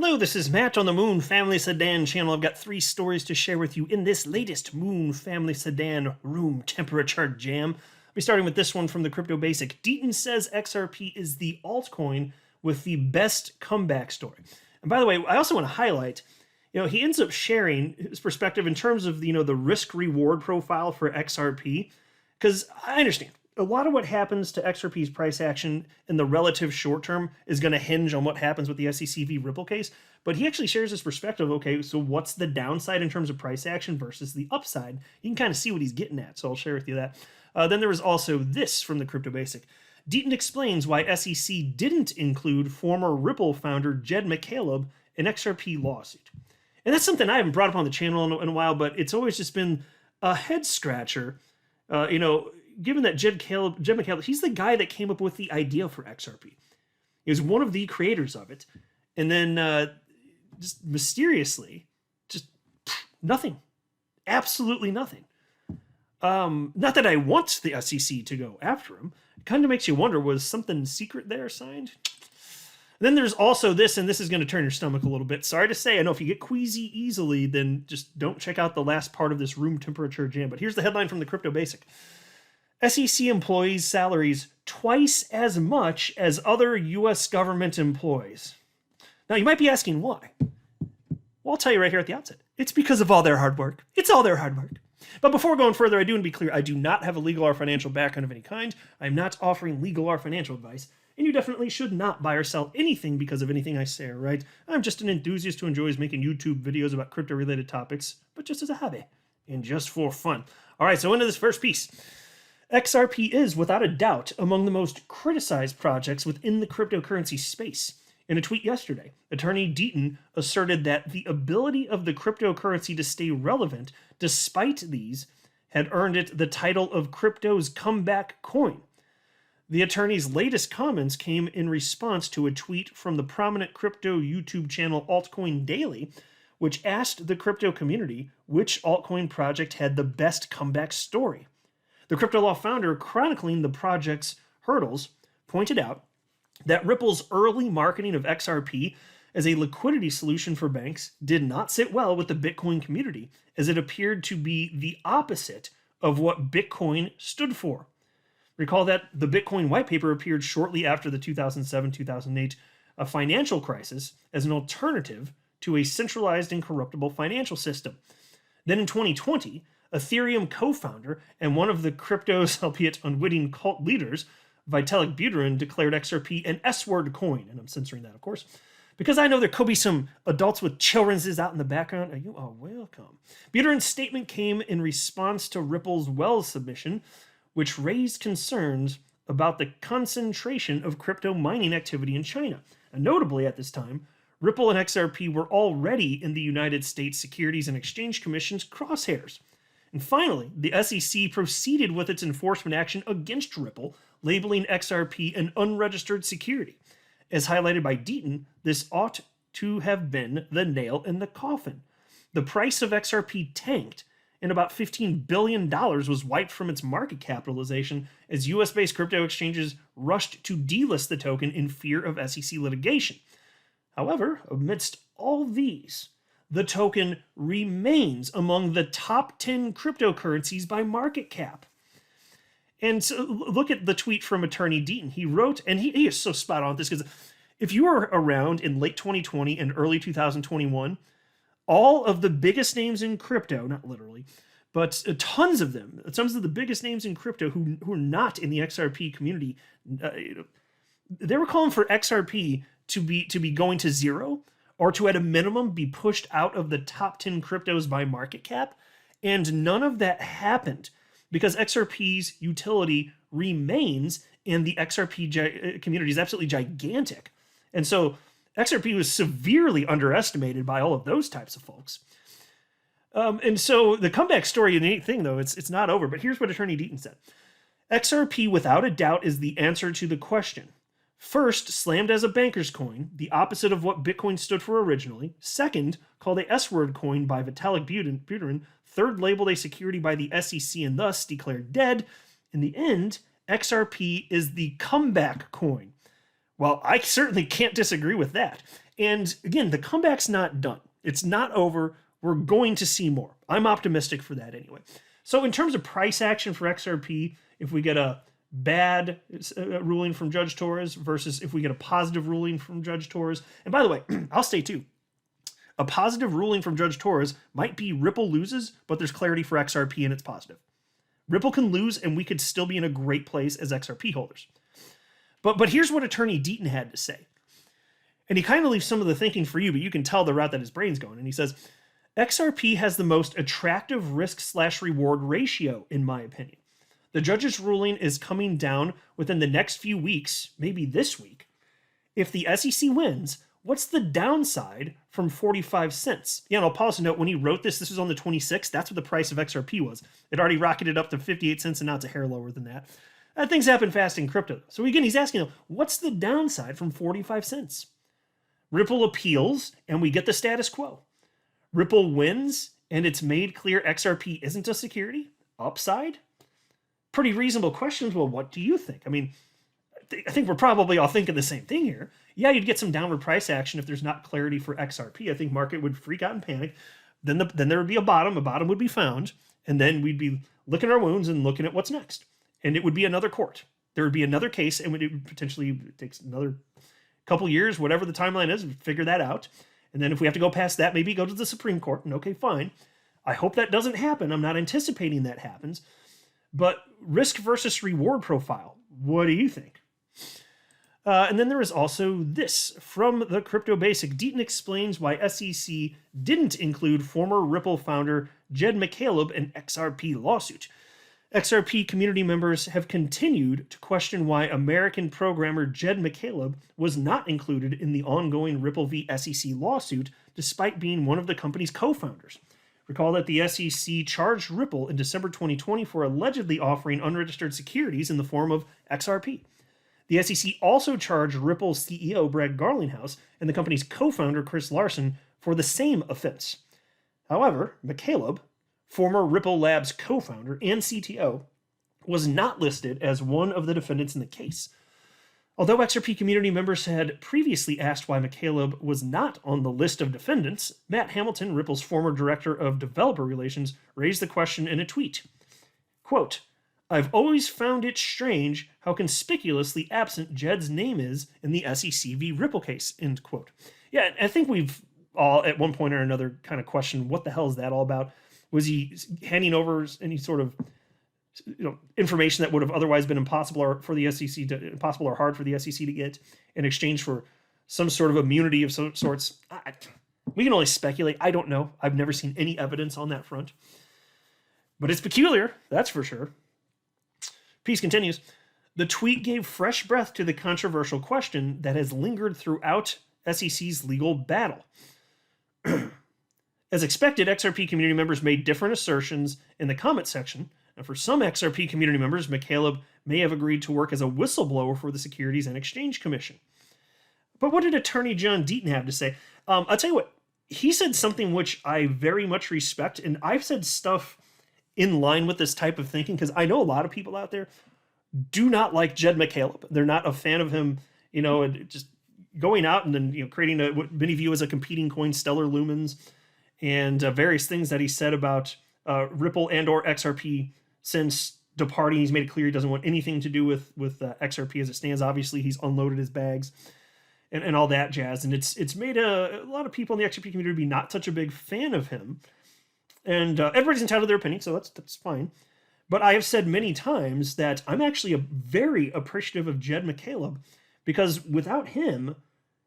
Hello, this is Matt on the Moon Family Sedan channel. I've got 3 stories to share with you in this latest Moon Family Sedan room temperature jam. I'll be starting with this one from the Crypto Basic. Deaton says XRP is the altcoin with the best comeback story. And by the way, I also want to highlight, he ends up sharing his perspective in terms of, the risk-reward profile for XRP, because I understand a lot of what happens to XRP's price action in the relative short term is going to hinge on what happens with the SEC v. Ripple case. But he actually shares his perspective. Okay, so what's the downside in terms of price action versus the upside? You can kind of see what he's getting at. So I'll share with you that. Then there was also this from the Crypto Basic. Deaton explains why SEC didn't include former Ripple founder Jed McCaleb in XRP lawsuit. And that's something I haven't brought up on the channel in a while, but it's always just been a head scratcher. Given that Jed McCaleb, he's the guy that came up with the idea for XRP. He was one of the creators of it. And then just mysteriously, just nothing. Absolutely nothing. Not that I want the SEC to go after him. It kind of makes you wonder, was something secret there signed? And then there's also this, and this is going to turn your stomach a little bit. Sorry to say, I know if you get queasy easily, then just don't check out the last part of this room temperature jam. But here's the headline from the Crypto Basic. SEC employees' salaries twice as much as other U.S. government employees. Now, you might be asking why. Well, I'll tell you right here at the outset. It's because of all their hard work. It's all their hard work. But before going further, I do want to be clear. I do not have a legal or financial background of any kind. I'm not offering legal or financial advice. And you definitely should not buy or sell anything because of anything I say, all right? I'm just an enthusiast who enjoys making YouTube videos about crypto-related topics, but just as a hobby and just for fun. All right, so into this first piece. XRP is, without a doubt, among the most criticized projects within the cryptocurrency space. In a tweet yesterday, attorney Deaton asserted that the ability of the cryptocurrency to stay relevant despite these had earned it the title of crypto's comeback coin. The attorney's latest comments came in response to a tweet from the prominent crypto YouTube channel Altcoin Daily, which asked the crypto community which altcoin project had the best comeback story. The crypto law founder, chronicling the project's hurdles, pointed out that Ripple's early marketing of XRP as a liquidity solution for banks did not sit well with the Bitcoin community, as it appeared to be the opposite of what Bitcoin stood for. Recall that the Bitcoin white paper appeared shortly after the 2007-2008 financial crisis as an alternative to a centralized and corruptible financial system. Then in 2020, Ethereum co-founder and one of the crypto's, albeit unwitting cult leaders, Vitalik Buterin, declared XRP an S-word coin, and I'm censoring that, of course, because I know there could be some adults with children's out in the background. You are welcome. Buterin's statement came in response to Ripple's Wells submission, which raised concerns about the concentration of crypto mining activity in China. And notably at this time, Ripple and XRP were already in the United States Securities and Exchange Commission's crosshairs. And finally, the SEC proceeded with its enforcement action against Ripple, labeling XRP an unregistered security. As highlighted by Deaton, this ought to have been the nail in the coffin. The price of XRP tanked, and about $15 billion was wiped from its market capitalization as US-based crypto exchanges rushed to delist the token in fear of SEC litigation. However, amidst all these, the token remains among the top 10 cryptocurrencies by market cap. And so look at the tweet from attorney Deaton. He wrote, and he is so spot on with this, because if you were around in late 2020 and early 2021, all of the biggest names in crypto, not literally, but tons of them, some of the biggest names in crypto who are not in the XRP community, they were calling for XRP to be going to zero, or to at a minimum be pushed out of the top 10 cryptos by market cap. And none of that happened because XRP's utility remains, and the XRP community is absolutely gigantic. And so XRP was severely underestimated by all of those types of folks. And so the comeback story, the neat thing though, it's not over, but here's what attorney Deaton said. XRP without a doubt is the answer to the question. First, slammed as a banker's coin, the opposite of what Bitcoin stood for originally. Second, called a S-word coin by Vitalik Buterin. Third, labeled a security by the SEC and thus declared dead. In the end, XRP is the comeback coin. Well, I certainly can't disagree with that. And again, the comeback's not done. It's not over. We're going to see more. I'm optimistic for that anyway. So in terms of price action for XRP, if we get a bad ruling from Judge Torres versus if we get a positive ruling from Judge Torres, and by the way, I'll say too, a positive ruling from Judge Torres might be Ripple loses, but there's clarity for XRP and it's positive. Ripple can lose and we could still be in a great place as XRP holders. But here's what Attorney Deaton had to say. And he kind of leaves some of the thinking for you, but you can tell the route that his brain's going. And he says, XRP has the most attractive risk/reward ratio, in my opinion. The judge's ruling is coming down within the next few weeks, maybe this week. If the SEC wins, what's the downside from 45 cents? Yeah, and I'll pause to note, when he wrote this was on the 26th. That's what the price of XRP was. It already rocketed up to 58 cents, and now it's a hair lower than that. Things happen fast in crypto. So again, he's asking, what's the downside from 45 cents? Ripple appeals, and we get the status quo. Ripple wins, and it's made clear XRP isn't a security. Upside? Pretty reasonable questions. Well, what do you think? I mean, I think we're probably all thinking the same thing here. Yeah, you'd get some downward price action if there's not clarity for XRP. I think market would freak out and panic. Then there would be a bottom. A bottom would be found, and then we'd be licking our wounds and looking at what's next. And it would be another court. There would be another case, and it would potentially takes another couple years, whatever the timeline is, figure that out. And then if we have to go past that, maybe go to the Supreme Court. And okay, fine. I hope that doesn't happen. I'm not anticipating that happens. But risk versus reward profile, what do you think? And then there is also this from the Crypto Basic. Deaton explains why SEC didn't include former Ripple founder Jed McCaleb in XRP lawsuit. XRP community members have continued to question why American programmer Jed McCaleb was not included in the ongoing Ripple v. SEC lawsuit, despite being one of the company's co-founders. Recall that the SEC charged Ripple in December 2020 for allegedly offering unregistered securities in the form of XRP. The SEC also charged Ripple's CEO Brad Garlinghouse and the company's co-founder Chris Larson for the same offense. However, McCaleb, former Ripple Labs co-founder and CTO, was not listed as one of the defendants in the case. Although XRP community members had previously asked why McCaleb was not on the list of defendants, Matt Hamilton, Ripple's former director of developer relations, raised the question in a tweet. Quote, "I've always found it strange how conspicuously absent Jed's name is in the SEC v. Ripple case," end quote. Yeah, I think we've all at one point or another kind of questioned what the hell is that all about? Was he handing over any sort of information that would have otherwise been impossible or for the SEC to impossible or hard for the SEC to get in exchange for some sort of immunity of some sorts? We can only speculate. I don't know. I've never seen any evidence on that front. But it's peculiar, that's for sure. Piece continues. The tweet gave fresh breath to the controversial question that has lingered throughout SEC's legal battle. As expected, XRP community members made different assertions in the comment section. And for some XRP community members, McCaleb may have agreed to work as a whistleblower for the Securities and Exchange Commission. But what did Attorney John Deaton have to say? I'll tell you what, he said something which I very much respect, and I've said stuff in line with this type of thinking, because I know a lot of people out there do not like Jed McCaleb. They're not a fan of him, just going out and then creating what many view as a competing coin, Stellar Lumens, and various things that he said about Ripple and or XRP since departing. He's made it clear he doesn't want anything to do with XRP as it stands. Obviously, he's unloaded his bags and all that jazz. And it's made a lot of people in the XRP community be not such a big fan of him. And everybody's entitled to their opinion, so that's fine. But I have said many times that I'm actually very appreciative of Jed McCaleb, because without him,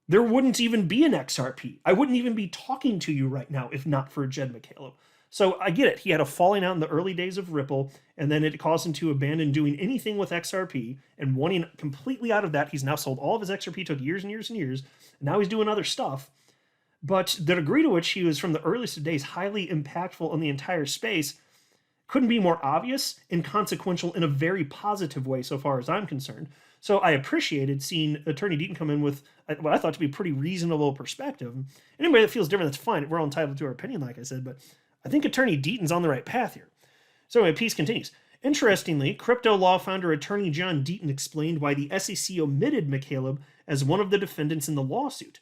there wouldn't even be an XRP. I wouldn't even be talking to you right now if not for Jed McCaleb. So I get it. He had a falling out in the early days of Ripple, and then it caused him to abandon doing anything with XRP and wanting completely out of that. He's now sold all of his XRP, took years and years and years, and now he's doing other stuff. But the degree to which he was from the earliest of days highly impactful on the entire space couldn't be more obvious and consequential in a very positive way so far as I'm concerned. So I appreciated seeing Attorney Deaton come in with what I thought to be a pretty reasonable perspective. Anybody that feels different, that's fine. We're all entitled to our opinion, like I said, but I think Attorney Deaton's on the right path here. So anyway, piece continues. Interestingly, crypto law founder Attorney John Deaton explained why the SEC omitted McCaleb as one of the defendants in the lawsuit.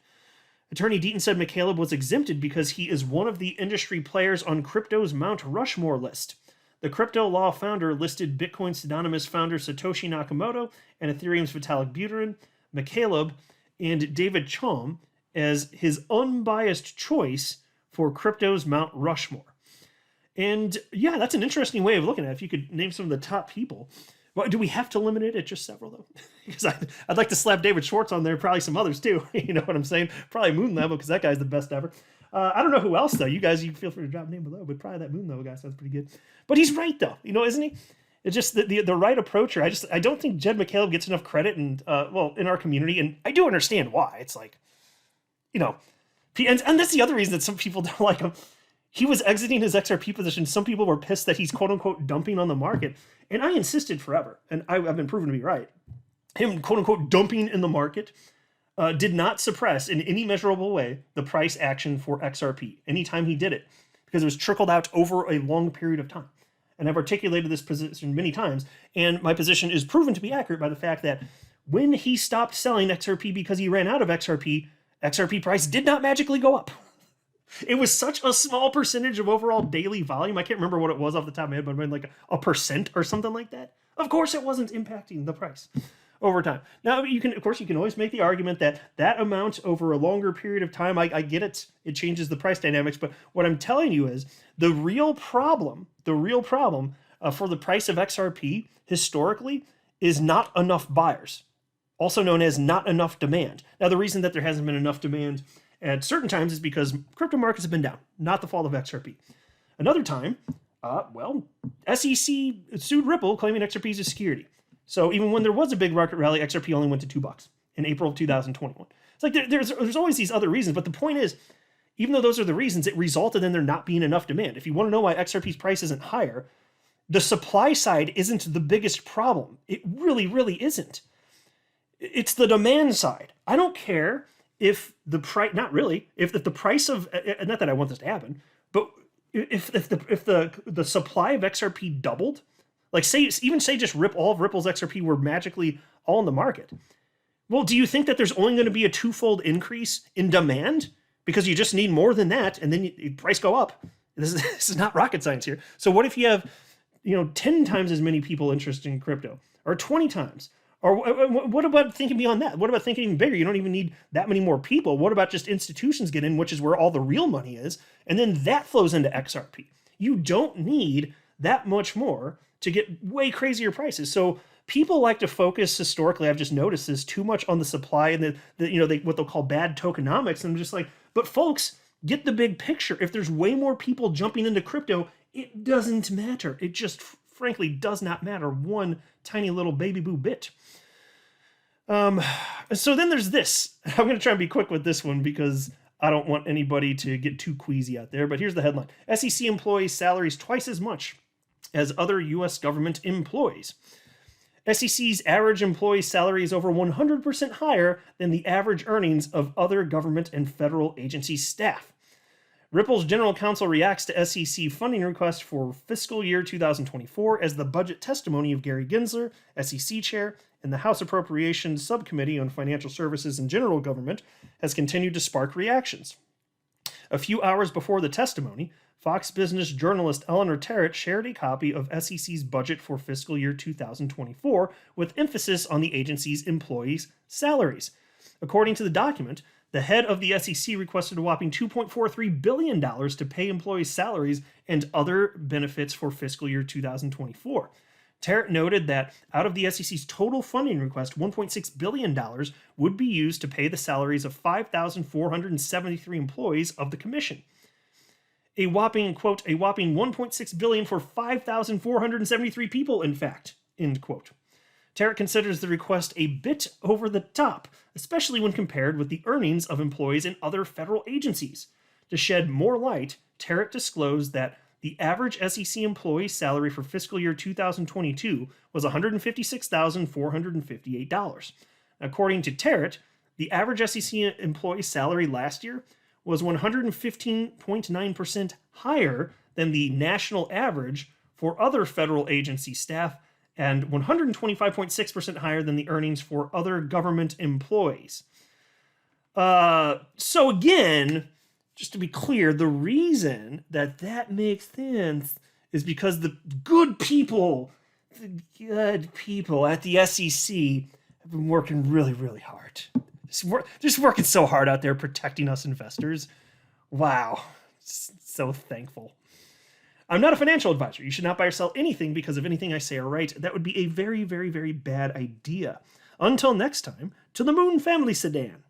Attorney Deaton said McCaleb was exempted because he is one of the industry players on crypto's Mount Rushmore list. The crypto law founder listed Bitcoin's pseudonymous founder Satoshi Nakamoto and Ethereum's Vitalik Buterin, McCaleb, and David Chaum as his unbiased choice for crypto's Mount Rushmore. And yeah, that's an interesting way of looking at it. If you could name some of the top people. Well, do we have to limit it at just several, though? Because I'd like to slap David Schwartz on there, probably some others, too. You know what I'm saying? Probably Moon Level, because that guy's the best ever. I don't know who else, though. You guys, you feel free to drop a name below, but probably that Moon Level guy sounds pretty good. But he's right, though. You know, isn't he? It's just the right approach here. I don't think Jed McCaleb gets enough credit, and well, in our community, and I do understand why. It's like, you know, and that's the other reason that some people don't like him. He was exiting his XRP position. Some people were pissed that he's quote-unquote dumping on the market. And I insisted forever, and I've been proven to be right. Him quote-unquote dumping in the market did not suppress in any measurable way the price action for XRP anytime he did it, because it was trickled out over a long period of time. And I've articulated this position many times, and my position is proven to be accurate by the fact that when he stopped selling XRP because he ran out of XRP, XRP price did not magically go up. It was such a small percentage of overall daily volume. I can't remember what it was off the top of my head, but it like a percent or something like that. Of course, it wasn't impacting the price over time. Now, you can always make the argument that that amount over a longer period of time, I get it. It changes the price dynamics. But what I'm telling you is the real problem for the price of XRP historically is not enough buyers, also known as not enough demand. Now, the reason that there hasn't been enough demand at certain times is because crypto markets have been down, not the fault of XRP. Another time, SEC sued Ripple claiming XRP is a security. So even when there was a big market rally, XRP only went to $2 in April of 2021. It's like there's always these other reasons, but the point is, even though those are the reasons, it resulted in there not being enough demand. If you want to know why XRP's price isn't higher, the supply side isn't the biggest problem. It really, really isn't. It's the demand side. I don't care if the price, not really, if the price of, not that I want this to happen, but if the supply of XRP doubled, like say just all of Ripple's XRP were magically all in the market. Well, do you think that there's only going to be a twofold increase in demand because you just need more than that, and then price go up? This is not rocket science here. So what if you have, 10 times as many people interested in crypto, or 20 times? Or what about thinking beyond that? What about thinking even bigger? You don't even need that many more people. What about just institutions get in, which is where all the real money is, and then that flows into XRP? You don't need that much more to get way crazier prices. So people like to focus historically, I've just noticed this, too much on the supply and what they'll call bad tokenomics. And I'm just like, but folks, get the big picture. If there's way more people jumping into crypto, it doesn't matter. It just frankly does not matter one tiny little baby boo bit. So then there's this. I'm going to try and be quick with this one because I don't want anybody to get too queasy out there, but here's the headline. SEC employees' salaries twice as much as other U.S. government employees. SEC's average employee salary is over 100% higher than the average earnings of other government and federal agency staff. Ripple's general counsel reacts to SEC funding request for fiscal year 2024 as the budget testimony of Gary Gensler, SEC chair, and the House Appropriations Subcommittee on Financial Services and General Government has continued to spark reactions. A few hours before the testimony, Fox Business journalist Eleanor Terrett shared a copy of SEC's budget for fiscal year 2024 with emphasis on the agency's employees' salaries. According to the document, the head of the SEC requested a whopping $2.43 billion to pay employees' salaries and other benefits for fiscal year 2024. Terrett noted that out of the SEC's total funding request, $1.6 billion would be used to pay the salaries of 5,473 employees of the commission. A whopping, quote, a whopping $1.6 billion for 5,473 people, in fact, end quote. Terrett considers the request a bit over the top, especially when compared with the earnings of employees in other federal agencies. To shed more light, Terrett disclosed that the average SEC employee salary for fiscal year 2022 was $156,458. According to Terrett, the average SEC employee salary last year was 115.9% higher than the national average for other federal agency staff and 125.6% higher than the earnings for other government employees. So again, just to be clear, the reason that makes sense is because the good people at the SEC have been working really, really hard. Just working so hard out there protecting us investors. Wow. So thankful. I'm not a financial advisor. You should not buy or sell anything because of anything I say or write. That would be a very, very, very bad idea. Until next time, to the Moon Family Sedan.